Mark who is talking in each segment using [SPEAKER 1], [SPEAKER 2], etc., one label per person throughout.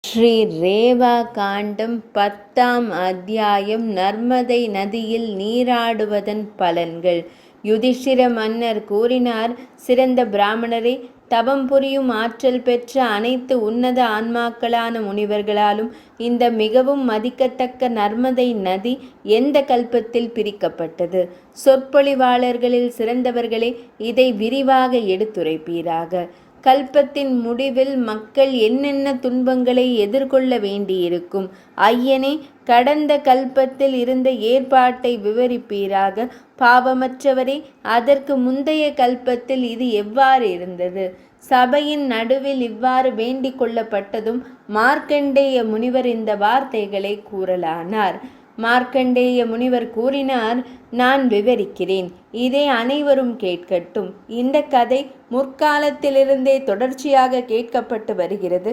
[SPEAKER 1] ஸ்ரீ ரேவா காண்டம் 10ஆம் அத்தியாயம். நர்மதை நதியில் நீராடுவதன் பலன்கள். யுதிஷ்டிர மன்னர் கூறினார், சிறந்த பிராமணரே, தவம் புரியும் ஆற்றல் பெற்ற அனைத்து உன்னத ஆன்மாக்களான முனிவர்களாலும் இந்த மிகவும் மதிக்கத்தக்க நர்மதை நதி எந்த கல்பத்தில் பிரிக்கப்பட்டது? சொற்பொழிவாளர்களில் சிறந்தவர்களே, இதை விரிவாக எடுத்துரைப்பீராக. கல்பத்தின் முடிவில் மக்கள் என்னென்ன துன்பங்களை எதிர்கொள்ள வேண்டியிருக்கும்? ஐயனே, கடந்த கல்பத்தில் இருந்த ஏற்பாட்டை விவரிப்பீராக. பாவமற்றவரே, அதற்கு முந்தைய கல்பத்தில் இது எவ்வாறு இருந்தது? சபையின் நடுவில் இவ்வாறு வேண்டிக் கொள்ளப்பட்டதும் மார்க்கண்டேய முனிவர் இந்த வார்த்தைகளை கூறலானார். மார்க்கண்டேய முனிவர் கூறினார், நான் விவரிக்கிறேன், இதை அனைவரும் கேட்கட்டும். இந்த கதை முற்காலத்திலிருந்தே தொடர்ச்சியாக கேட்கப்பட்டு வருகிறது.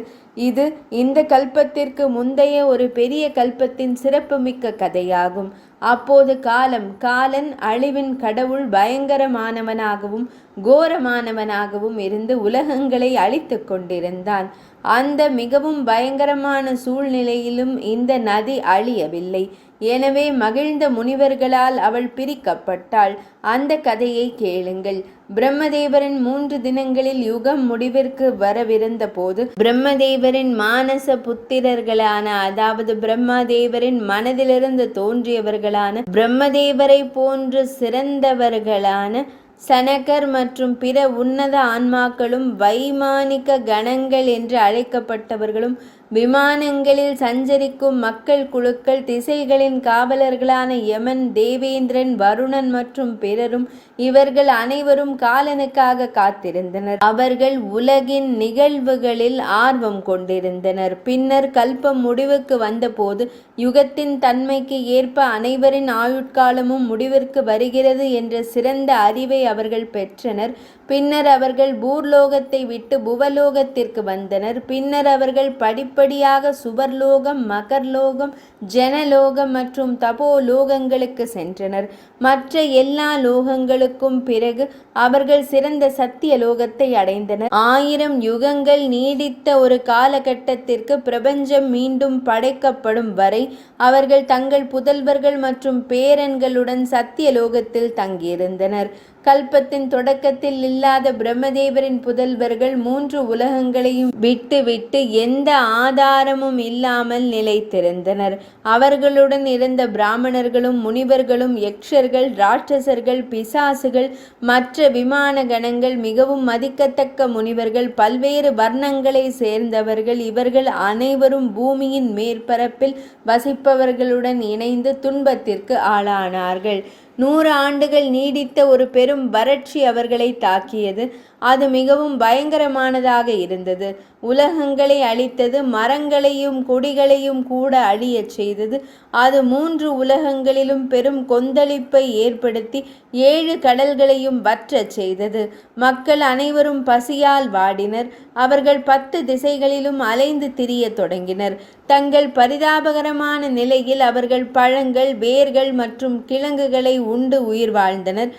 [SPEAKER 1] இது இந்த கல்பத்திற்கு முந்தைய ஒரு பெரிய கல்பத்தின் சிறப்புமிக்க கதையாகும். அப்போது காலன் அழிவின் கடவுள் பயங்கரமானவனாகவும் கோரமானவனாகவும் இருந்து உலகங்களை அழித்து கொண்டிருந்தான். அந்த மிகவும் பயங்கரமான சூழ்நிலையிலும் இந்த நதி அழியவில்லை. எனவே மகிழ்ந்த முனிவர்களால் அவள் பிரிக்கப்பட்டாள். அந்த கதையை கேளுங்கள். பிரம்மதேவரின் 3 தினங்களில் யுகம் முடிவிற்கு வரவிருந்த போது பிரம்மதேவரின் மானச புத்திரர்களான, அதாவது பிரம்மதேவரின் மனதிலிருந்து தோன்றியவர்களான, பிரம்மதேவரை போன்று சிறந்தவர்களான சனகர் மற்றும் பிற உன்னத ஆன்மாக்களும் வைமானிக கணங்கள் என்று அழைக்கப்பட்டவர்களும் விமானங்களில் சஞ்சரிக்கும் மக்கள் குழுக்கள், திசைகளின் காவலர்களான யமன், தேவேந்திரன், வருணன் மற்றும் பிறரும், இவர்கள் அனைவரும் காலனுக்காக காத்திருந்தனர். அவர்கள் உலகின் நிகழ்வுகளில் ஆர்வம் கொண்டிருந்தனர். பின்னர் கல்பம் முடிவுக்கு வந்தபோது யுகத்தின் தன்மைக்கு ஏற்ப அனைவரின் ஆயுட்காலமும் முடிவிற்கு வருகிறது என்ற சிறந்த அறிவை அவர்கள் பெற்றனர். பின்னர் அவர்கள் பூர்லோகத்தை விட்டு புவலோகத்திற்கு வந்தனர். பின்னர் அவர்கள் படிப்படியாக சுவர்லோகம், மகர்லோகம், ஜனலோகம் மற்றும் தபோலோகங்களுக்கு சென்றனர். மற்ற எல்லா லோகங்களுக்கும் பிறகு அவர்கள் சிறந்த சத்திய லோகத்தை அடைந்தனர். 1000 யுகங்கள் நீடித்த ஒரு காலகட்டத்திற்கு பிரபஞ்சம் மீண்டும் படைக்கப்படும் வரை அவர்கள் தங்கள் புதல்வர்கள் மற்றும் பேரன்களுடன் சத்திய லோகத்தில் தங்கியிருந்தனர். கல்பத்தின் தொடக்கத்தில் இல்லாத பிரம்மதேவரின் புதல்வர்கள் 3 உலகங்களையும் விட்டு எந்த ஆதாரமும் இல்லாமல் நிலைத்திருந்தனர். அவர்களுடன் இருந்த பிராமணர்களும் முனிவர்களும் யக்ஷர்கள், ராட்சசர்கள், பிசாசுகள், மற்ற விமான கணங்கள், மிகவும் மதிக்கத்தக்க முனிவர்கள், பல்வேறு வர்ணங்களை சேர்ந்தவர்கள். இவர்கள் அனைவரும் பூமியின் மேற்பரப்பில் வசிப்பவர்களுடன் இணைந்து துன்பத்திற்கு ஆளானார்கள். 100 ஆண்டுகள் நீடித்த ஒரு பெரும் வறட்சி அவர்களை தாக்கியது. அது மிகவும் பயங்கரமானதாக இருந்தது. உலகங்களை அழித்தது. மரங்களையும் கொடிகளையும் கூட அழியச் செய்தது. அது 3 உலகங்களிலும் பெரும் கொந்தளிப்பை ஏற்படுத்தி 7 கடல்களையும் வற்றச் செய்தது. மக்கள் அனைவரும் பசியால் வாடினர். அவர்கள் 10 திசைகளிலும் அலைந்து திரியத் தொடங்கினர். தங்கள் பரிதாபகரமான நிலையில் அவர்கள் பழங்கள், வேர்கள் மற்றும் கிழங்குகளை உண்டு உயிர் வாழ்ந்தனர்.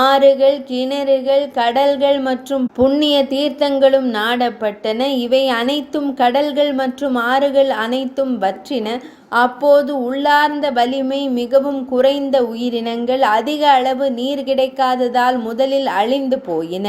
[SPEAKER 1] ஆறுகள், கிணறுகள், கடல்கள் மற்றும் புண்ணிய தீர்த்தங்களும் நாடப்பட்டன. இவை அனைத்தும், கடல்கள் மற்றும் ஆறுகள் அனைத்தும் வற்றின. அப்போது உள்ளார்ந்த வலிமை மிகவும் குறைந்த உயிரினங்கள் அதிக அளவு நீர் கிடைக்காததால் முதலில் அழிந்து போயின.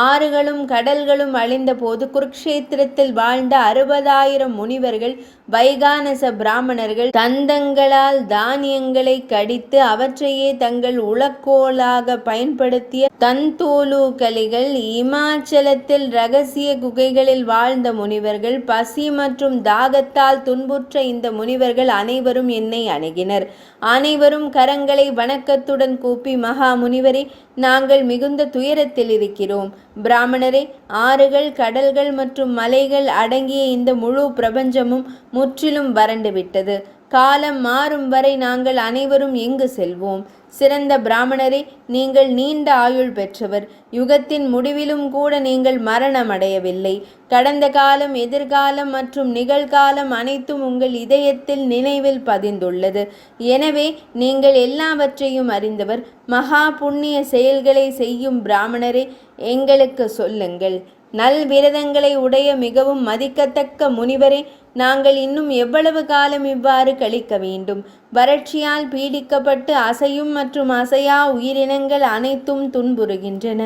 [SPEAKER 1] ஆறுகளும் கடல்களும் அழிந்த போது குருக்ஷேத்திரத்தில் வாழ்ந்த 60,000 முனிவர்கள், வைகானச பிராமணர்கள் தந்தங்களால் தானியங்களை கடித்து அவற்றையே தங்கள் உலக்கோலாக பயன்படுத்திய தந்தோலுகலிகள், இமாச்சலத்தில் இரகசிய குகைகளில் வாழ்ந்த முனிவர்கள், பசி மற்றும் தாகத்தால் துன்புற்ற இந்த முனிவர்கள் அனைவரும் என்னை அணுகினர். அனைவரும் கரங்களை வணக்கத்துடன் கூப்பி, மகா முனிவரே, நாங்கள் மிகுந்த துயரத்தில் இருக்கிறோம். பிராமணரே, ஆறுகள், கடல்கள் மற்றும் மலைகள் அடங்கிய இந்த முழு பிரபஞ்சமும் முற்றிலும் வறண்டு விட்டது. காலம் மாறும் வரை நாங்கள் அனைவரும் எங்கு செல்வோம்? சிறந்த பிராமணரே, நீங்கள் நீண்ட ஆயுள் பெற்றவர். யுகத்தின் முடிவிலும் கூட நீங்கள் மரணமடையவில்லை. கடந்த காலம், எதிர்காலம் மற்றும் நிகழ்காலம் அனைத்தும் உங்கள் இதயத்தில் நினைவில் பதிந்துள்ளது. எனவே நீங்கள் எல்லாவற்றையும் அறிந்தவர். மகா புண்ணிய செயல்களை செய்யும் பிராமணரே, எங்களுக்கு சொல்லுங்கள். நல் விரதங்களை உடைய மிகவும் மதிக்கத்தக்க முனிவரே, நாங்கள் இன்னும் எவ்வளவு காலம் இவ்வாறு கழிக்க வேண்டும்? வறட்சியால் பீடிக்கப்பட்டு அசையும் மற்றும் அசையா உயிரினங்கள் அனைத்தும் துன்புறுகின்றன.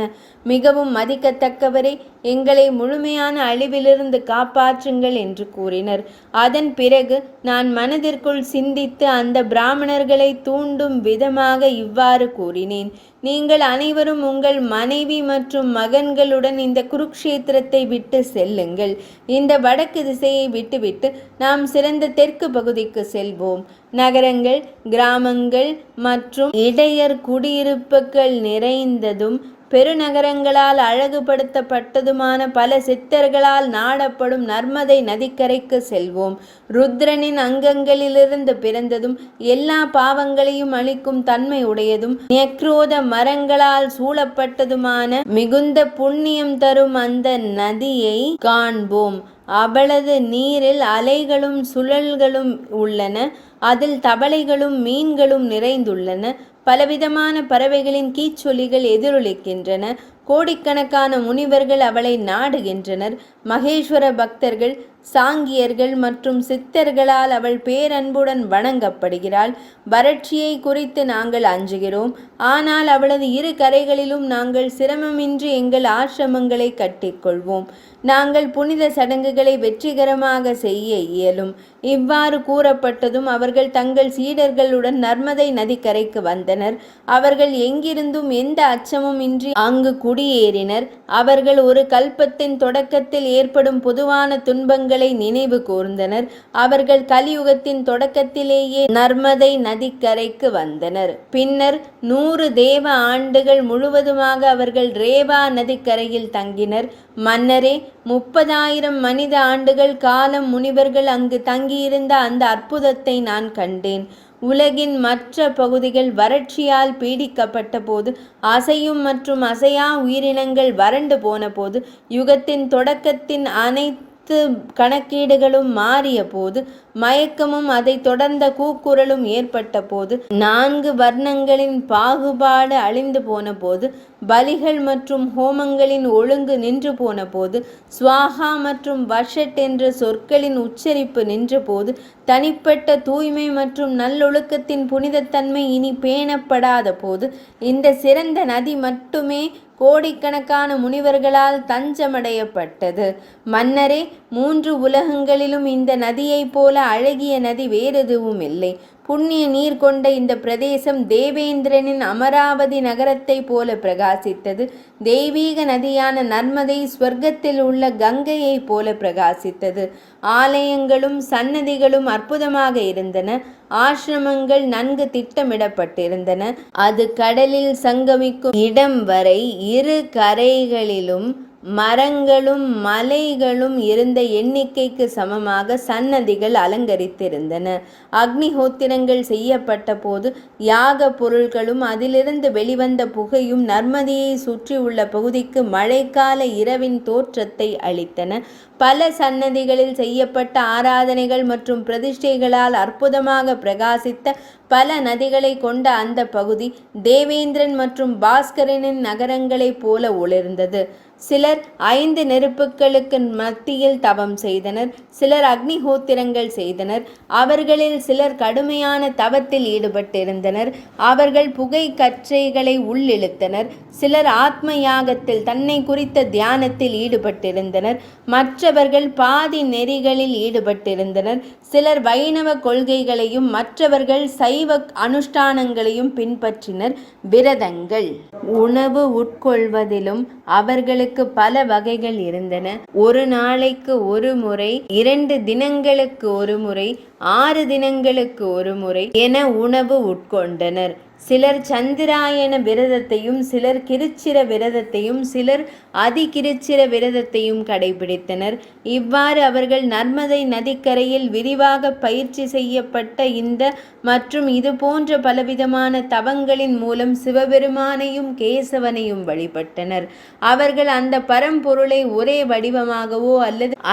[SPEAKER 1] மிகவும் மதிக்கத்தக்கவரே, எங்களை முழுமையான அழிவிலிருந்து காப்பாற்றுங்கள் என்று கூறினர். அதன் பிறகு நான் மனதிற்குள் சிந்தித்து அந்த பிராமணர்களை தூண்டும் விதமாக இவ்வாறு கூறினேன்: நீங்கள் அனைவரும் உங்கள் மனைவி மற்றும் மகன்களுடன் இந்த குருக்ஷேத்திரத்தை விட்டு செல்லுங்கள். இந்த வடக்கு திசையை விட்டுவிட்டு நாம் சிறந்த தெற்கு பகுதிக்கு செல்வோம். நகரங்கள், கிராமங்கள் மற்றும் இடையர் குடியிருப்புகள் நிறைந்ததும் பெருநகரங்களால் அழகுபடுத்தப்பட்டதுமான பல சித்தர்களால் நாடப்படும் நர்மதை நதிக்கரைக்கு செல்வோம். ருத்ரனின் அங்கங்களிலிருந்து பிறந்ததும் எல்லா பாவங்களையும் அளிக்கும் தன்மை உடையதும் நெக்ரோத மரங்களால் சூழப்பட்டதுமான மிகுந்த புண்ணியம் தரும் அந்த நதியை காண்போம். அவளது நீரில் அலைகளும் சுழல்களும் உள்ளன. அதில் தவளைகளும் மீன்களும் நிறைந்துள்ளன. பலவிதமான பறவைகளின் கீச்சொலிகள் எதிரொலிக்கின்றன. கோடிக்கணக்கான முனிவர்கள் அவளை நாடுகின்றனர். மகேஸ்வர பக்தர்கள், சாங்கியர்கள் மற்றும் சித்தர்களால் அவள் பேரன்புடன் வணங்கப்படுகிறாள். வறட்சியை குறித்து நாங்கள் அஞ்சுகிறோம், ஆனால் அவளது இரு கரைகளிலும் நாங்கள் சிரமமின்றி எங்கள் ஆசிரமங்களை கட்டிக்கொள்வோம். நாங்கள் புனித சடங்குகளை வெற்றிகரமாக செய்ய இயலும். இவ்வாறு கூறப்பட்டதும் அவர்கள் தங்கள் சீடர்களுடன் நர்மதை நதிக்கரைக்கு வந்தனர். அவர்கள் எங்கிருந்தும் எந்த அச்சமும் இன்றி அங்கு குடியேறினர். அவர்கள் ஒரு கல்பத்தின் தொடக்கத்தில் ஏற்படும் பொதுவான துன்பங்களை நினைவு கூர்ந்தனர். அவர்கள் கலியுகத்தின் தொடக்கத்திலேயே நர்மதை நதிக்கரைக்கு வந்தனர். பின்னர் 100 தேவ ஆண்டுகள் முழுவதுமாக அவர்கள் ரேவா நதிக்கரையில் தங்கினர். மன்னரே, 30,000 மனித ஆண்டுகள் காலம் முனிவர்கள் அங்கு தங்கியிருந்த அந்த அற்புதத்தை நான் கண்டேன். உலகின் மற்ற பகுதிகள் வறட்சியால் பீடிக்கப்பட்ட போது, அசையும் மற்றும் அசையா உயிரினங்கள் வறண்டு போன போது, யுகத்தின் தொடக்கத்தின் அனைத்து கணக்கீடுகளும் மாறிய போது, மயக்கமும் அதை தொடர்ந்த கூக்குரலும் ஏற்பட்ட போது, 4 வர்ணங்களின் பாகுபாடு அழிந்து போன போது, பலிகள் மற்றும் ஹோமங்களின் ஒழுங்கு நின்று போன போது, ஸ்வாஹா மற்றும் வஷட் என்ற சொற்களின் உச்சரிப்பு நின்ற போது, தனிப்பட்ட தூய்மை மற்றும் நல்லொழுக்கத்தின் புனிதத்தன்மை இனி பேணப்படாத போது, இந்த சிறந்த நதி மட்டுமே கோடிக்கணக்கான முனிவர்களால் தஞ்சமடையப்பட்டது. மன்னரே, 3 உலகங்களிலும் இந்த நதியைப் போல அழகிய நதி வேறெதுவும் இல்லை. புண்ணிய நீர் கொண்ட இந்த பிரதேசம் தேவேந்திரனின் அமராவதி நகரத்தை போல பிரகாசித்தது. தெய்வீக நதியான நர்மதை ஸ்வர்க்கத்தில் உள்ள கங்கையை போல பிரகாசித்தது. ஆலயங்களும் சன்னதிகளும் அற்புதமாக இருந்தன. ஆசிரமங்கள் நன்கு திட்டமிடப்பட்டிருந்தன. அது கடலில் சங்கமிக்கும் இடம் வரை இரு கரைகளிலும் மரங்களும் மலைகளும் இருந்த எண்ணிக்கைக்கு சமமாக சன்னதிகள் அலங்கரித்திருந்தன. அக்னிஹோத்திரங்கள் செய்யப்பட்ட போது யாக பொருட்களும் அதிலிருந்து வெளிவந்த புகையும் நர்மதியை சுற்றி உள்ள பகுதிக்கு மழைக்கால இரவின் தோற்றத்தை அளித்தன. பல சன்னதிகளில் செய்யப்பட்ட ஆராதனைகள் மற்றும் பிரதிஷ்டைகளால் அற்புதமாக பிரகாசித்த பல நதிகளை கொண்ட அந்த பகுதி தேவேந்திரன் மற்றும் பாஸ்கரனின் நகரங்களைப் போல ஒளிர்ந்தது. சிலர் 5 நெருப்புகளுக்கு மத்தியில் தவம் செய்தனர். சிலர் அக்னிஹோத்திரங்கள் செய்தனர். அவர்களில் சிலர் கடுமையான தவத்தில் ஈடுபட்டிருந்தனர். அவர்கள் புகை கற்றைகளை உள்ளிழுத்தனர். சிலர் ஆத்ம யாகத்தில் தன்னை குறித்த தியானத்தில் ஈடுபட்டிருந்தனர். மற்றவர்கள் பாதி நெறிகளில் ஈடுபட்டிருந்தனர். சிலர் வைணவ கொள்கைகளையும் மற்றவர்கள் சைவ அனுஷ்டானங்களையும் பின்பற்றினர். விரதங்கள், உணவு உட்கொள்வதிலும் அவர்களுக்கு பல வகைகள் இருந்தன. ஒரு நாளைக்கு ஒரு முறை, 2 தினங்களுக்கு ஒரு முறை, 6 தினங்களுக்கு ஒரு முறை என உணவு உட்கொண்டனர். சிலர் சந்திராயன விரதத்தையும் சிலர் கிருச்சிர விரதத்தையும் சிலர் அதிகிருச்சிர விரதத்தையும் கடைபிடித்தனர். இவ்வாறு அவர்கள் நர்மதை நதிக்கரையில் விரிவாக பயிற்சி செய்யப்பட்ட இந்த மற்றும் இது போன்ற பலவிதமான தவங்களின் மூலம் சிவபெருமானையும் கேசவனையும் வழிபட்டனர். அவர்கள் அந்த பரம்பொருளை ஒரே வடிவமாகவோ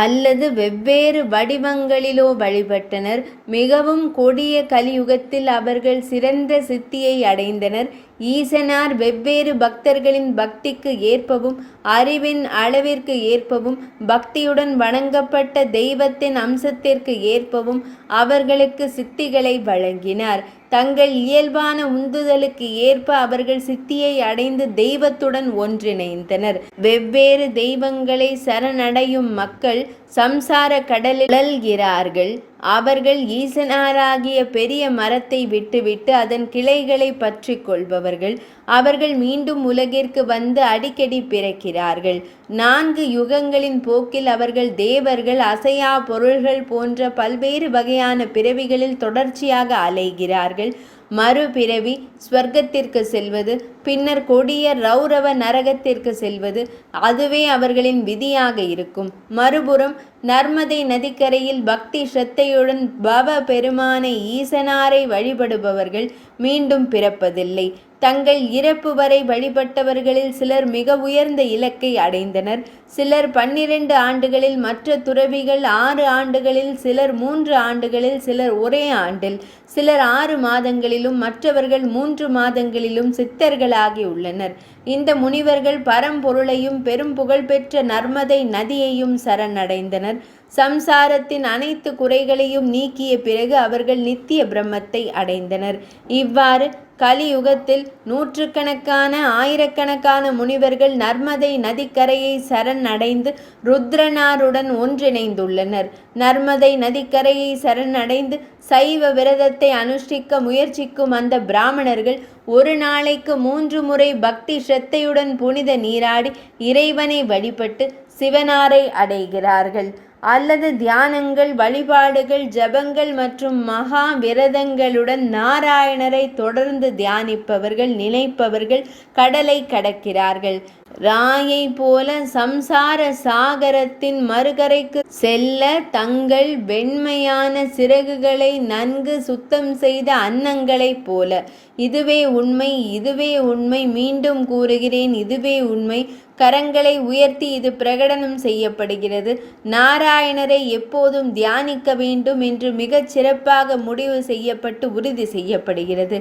[SPEAKER 1] அல்லது வெவ்வேறு வடிவங்களிலோ வழிபட்டனர். மிகவும் கொடிய கலியுகத்தில் அவர்கள் சிறந்த சித்தியை அடைந்தனர். ஈசனார் வெவ்வேறு பக்தர்களின் பக்திக்கு ஏற்பவும் அறிவின் அளவிற்கு ஏற்பவும் பக்தியுடன் வணங்கப்பட்ட தெய்வத்தின் அம்சத்திற்கு ஏற்பவும் அவர்களுக்கு சித்திகளை வழங்கினார். தங்கள் இயல்பான உந்துதலுக்கு ஏற்ப அவர்கள் சித்தியை அடைந்து தெய்வத்துடன் ஒன்றிணைந்தனர். வெவ்வேறு தெய்வங்களை சரணடையும் மக்கள் சம்சார கடலில் உழல்கிறார்கள். அவர்கள் ஈசனாராகிய பெரிய மரத்தை விட்டுவிட்டு அதன் கிளைகளை பற்றி கொள்பவர்கள். அவர்கள் மீண்டும் உலகிற்கு வந்து அடிக்கடி பிறக்கிறார்கள். 4 யுகங்களின் போக்கில் அவர்கள் தேவர்கள், அசையா பொருள்கள் போன்ற பல்வேறு வகையான பிறவிகளில் தொடர்ச்சியாக அலைகிறார்கள். மறுபிறவி ஸ்வர்க்கத்திற்கு செல்வது, பின்னர் கொடிய ரௌரவ நரகத்திற்கு செல்வது, அதுவே அவர்களின் விதியாக இருக்கும். மறுபுறம் நர்மதை நதிக்கரையில் பக்தி ஸ்ரத்தையுடன் பவ பெருமானை ஈசனாரை வழிபடுபவர்கள் மீண்டும் பிறப்பதில்லை. தங்கள் இறப்பு வரை வழிபட்டவர்களில் சிலர் மிக உயர்ந்த இலக்கை அடைந்தனர். சிலர் 12 ஆண்டுகளில், மற்ற துறவிகள் 6 ஆண்டுகளில், சிலர் 3 ஆண்டுகளில், சிலர் ஒரே ஆண்டில், சிலர் 6 மாதங்களிலும், மற்றவர்கள் 3 மாதங்களிலும் சித்தர்களாகி உள்ளனர். இந்த முனிவர்கள் பரம்பொருளையும் பெரும் புகழ்பெற்ற நர்மதை நதியையும் சரணடைந்தனர். சம்சாரத்தின் அனைத்து குறைகளையும் நீக்கிய பிறகு அவர்கள் நித்திய பிரம்மத்தை அடைந்தனர். இவ்வாறு கலியுகத்தில் நூற்றுக்கணக்கான, ஆயிரக்கணக்கான முனிவர்கள் நர்மதை நதிக்கரையை சரணடைந்து ருத்ரனாருடன் ஒன்றிணைந்துள்ளனர். நர்மதை நதிக்கரையை சரணடைந்து சைவ விரதத்தை அனுஷ்டிக்க முயற்சிக்கும் அந்த பிராமணர்கள் ஒரு நாளைக்கு 3 முறை பக்தி ஸ்ரத்தையுடன் புனித நீராடி இறைவனை வழிபட்டு சிவனாரை அடைகிறார்கள். அல்லது தியானங்கள், வழிபாடுகள், ஜபங்கள் மற்றும் மகா விரதங்களுடன் நாராயணரை தொடர்ந்து தியானிப்பவர்கள், நினைப்பவர்கள் கடலை கடக்கிறார்கள். ராயை போல சம்சார சாகரத்தின் மறுகரைக்கு செல்ல தங்கள் வெண்மையான சிறகுகளை நன்கு சுத்தம் செய்த அன்னங்களைப் போல. இதுவே உண்மை, இதுவே உண்மை, மீண்டும் கூறுகிறேன், இதுவே உண்மை. கரங்களை உயர்த்தி இது பிரகடனம் செய்யப்படுகிறது. நாராயணரை எப்போதும் தியானிக்க வேண்டும் என்று மிகச் சிறப்பாக முடிவு செய்யப்பட்டு உறுதி செய்யப்படுகிறது.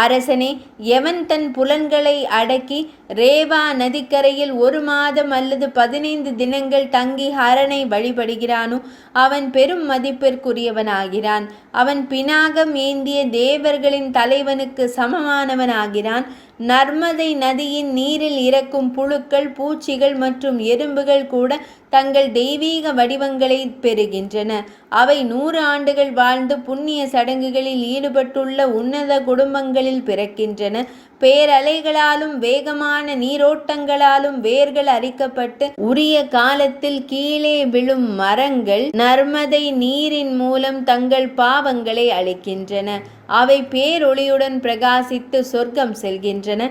[SPEAKER 1] அரசனே, எவன் தன் புலன்களை அடக்கி ரேவா நதிக்கரையில் 1 மாதம் அல்லது 15 தினங்கள் தங்கி ஹரனை வழிபடுகிறானோ அவன் பெரும் மதிப்பிற்குரியவனாகிறான். அவன் பினாகம் ஏந்திய தேவர்களின் தலைவனுக்கு சமமானவனாகிறான். நர்மதை நதியின் நீரில் இறக்கும் புழுக்கள், பூச்சிகள் மற்றும் எறும்புகள் கூட தங்கள் தெய்வீக வடிவங்களை பெறுகின்றன. அவை 100 ஆண்டுகள் வாழ்ந்து புண்ணிய சடங்குகளில் ஈடுபட்டுள்ள உன்னத குடும்பங்களில் பிறக்கின்றன. பேரலைகளாலும் வேகமான நீரோட்டங்களாலும் வேர்கள் அரிக்கப்பட்டு உரிய காலத்தில் கீழே விழும் மரங்கள் நர்மதை நீரின் மூலம் தங்கள் பாவங்களை அழிக்கின்றன. அவை பேரொளியுடன் பிரகாசித்து சொர்க்கம் செல்கின்றன.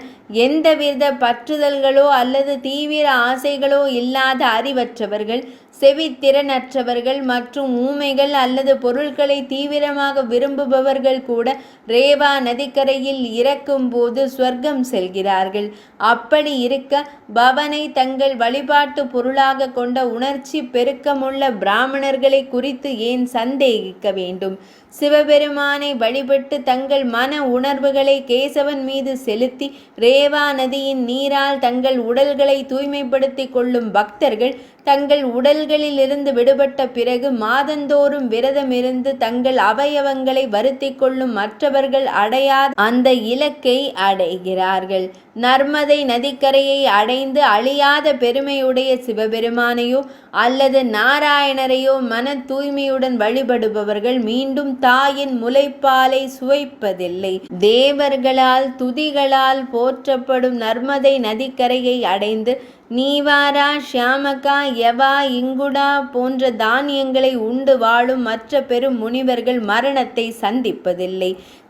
[SPEAKER 1] எந்தவித பற்றுதல்களோ அல்லது தீவிர ஆசைகளோ இல்லாத அறிவற்றவர்கள், செவித்திறனற்றவர்கள் மற்றும் ஊமைகள் அல்லது பொருட்களை தீவிரமாக விரும்புபவர்கள் கூட ரேவா நதிக்கரையில் இறக்கும் போது ஸ்வர்க்கம் செல்கிறார்கள். அப்படி இருக்க பவனை தங்கள் வழிபாட்டு பொருளாக கொண்ட உணர்ச்சி பெருக்கமுள்ள பிராமணர்களை குறித்து ஏன் சந்தேகிக்க வேண்டும்? சிவபெருமானை வழிபட்டு தங்கள் மன உணர்வுகளை கேசவன் மீது செலுத்தி ரேவா நதியின் நீரால் தங்கள் உடல்களை தூய்மைப்படுத்தி கொள்ளும் பக்தர்கள் தங்கள் உடல்களிலிருந்து விடுபட்ட பிறகு மாதந்தோறும் விரதமிருந்து தங்கள் அவயவங்களை வருத்தி கொள்ளும் மற்றவர்கள் அடையாத அந்த இலக்கை அடைகிறார்கள். நர்மதை நதிக்கரையை அடைந்து அழியாத பெருமையுடைய சிவபெருமானையோ அல்லது நாராயணரையோ மன தூய்மையுடன் வழிபடுபவர்கள் மீண்டும் தாயின் முலைப்பாலை சுவைப்பதில்லை. தேவர்களால் துதிகளால் போற்றப்படும் நர்மதை நதிக்கரையை அடைந்து நீவாரா, ஷியாமகா, யவா, இங்குடா போன்ற தானியங்களை உண்டு வாழும் மற்ற பெரும் முனிவர்கள் மரணத்தை சந்திப்பதில்லை.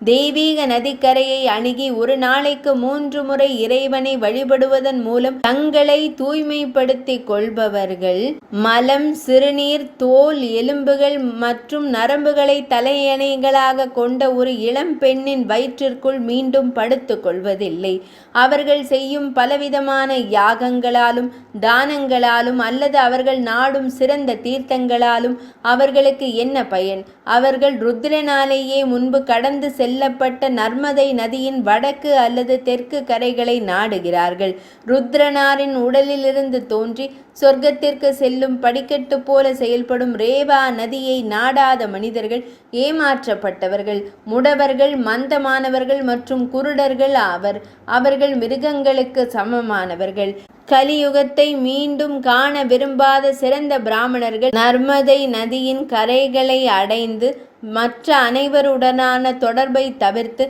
[SPEAKER 1] தெய்வீக நதிக்கரையை அணுகி ஒரு நாளைக்கு 3 முறை இறைவனை வழிபடுவதன் மூலம் தங்களை தூய்மைப்படுத்தி கொள்பவர்கள் மலம், சிறுநீர், தோல், எலும்புகள் மற்றும் நரம்புகளை தலையணைகளாக கொண்ட ஒரு இளம் பெண்ணின் வயிற்றிற்குள் மீண்டும் படுத்து கொள்வதில்லை. அவர்கள் செய்யும் பலவிதமான யாகங்களால் காணிக்கைகளாலும் தானங்களாலும் அல்லது அவர்கள் நாடும் சிறந்த தீர்த்தங்களாலும் அவர்களுக்கு என்ன பயன்? அவர்கள் ருத்ரனாலேயே முன்பு கடந்து செல்லப்பட்ட நர்மதை நதியின் வடக்கு அல்லது தெற்கு கரைகளை நாடுகிறார்கள். ருத்ரனாரின் உடலிலிருந்து தோன்றி சொர்க்கத்திற்கு செல்லும் படிக்கட்டு போல செயல்படும் ரேவா நதியை நாடாத மனிதர்கள் ஏமாற்றப்பட்டவர்கள், முடவர்கள், மந்தமானவர்கள் மற்றும் குருடர்கள் ஆவர். அவர்கள் மிருகங்களுக்கு சமமானவர்கள். கலியுகத்தை மீண்டும் காண விரும்பாத சிறந்த பிராமணர்கள் நர்மதை நதியின் கரைகளை அடைந்து மற்ற அனைவருடனான தொடர்பை தவிர்த்து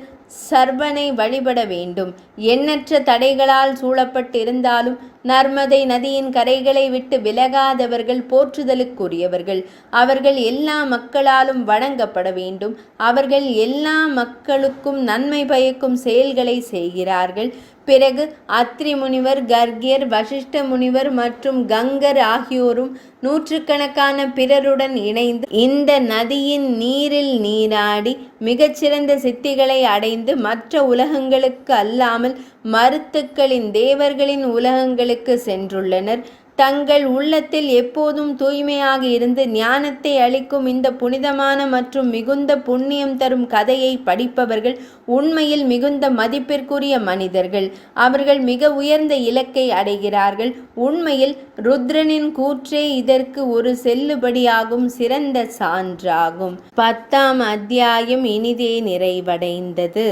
[SPEAKER 1] சர்வனை வழிபட வேண்டும். எண்ணற்ற தடைகளால் சூழப்பட்டிருந்தாலும் நர்மதை நதியின் கரைகளை விட்டு விலகாதவர்கள் போற்றுதலுக்குரியவர்கள். அவர்கள் எல்லா மக்களாலும் வணங்கப்பட வேண்டும். அவர்கள் எல்லா மக்களுக்கும் நன்மை பயக்கும் செயல்களை செய்கிறார்கள். பிறகு அத்ரி முனிவர், கர்கியர், வசிஷ்ட முனிவர் மற்றும் கங்கர் ஆகியோரும் நூற்றுக்கணக்கான பிறருடன் இணைந்து இந்த நதியின் நீரில் நீராடி மிகச்சிறந்த சித்திகளை அடைந்து மற்ற உலகங்களுக்கு அல்லாமல் மருத்துக்களின் தேவர்களின் உலகங்களுக்கு சென்றுள்ளனர். தங்கள் உள்ளத்தில் எப்போதும் தூய்மையாக இருந்து ஞானத்தை அளிக்கும் இந்த புனிதமான மற்றும் மிகுந்த புண்ணியம் தரும் கதையை படிப்பவர்கள் உண்மையில் மிகுந்த மதிப்பிற்குரிய மனிதர்கள். அவர்கள் மிக உயர்ந்த இலக்கை அடைகிறார்கள். உண்மையில் ருத்ரனின் கூற்றே இதற்கு ஒரு செல்லுபடியாகும் சிறந்த சான்றாகும். 10ஆம் அத்தியாயம் இனிதே நிறைவடைந்தது.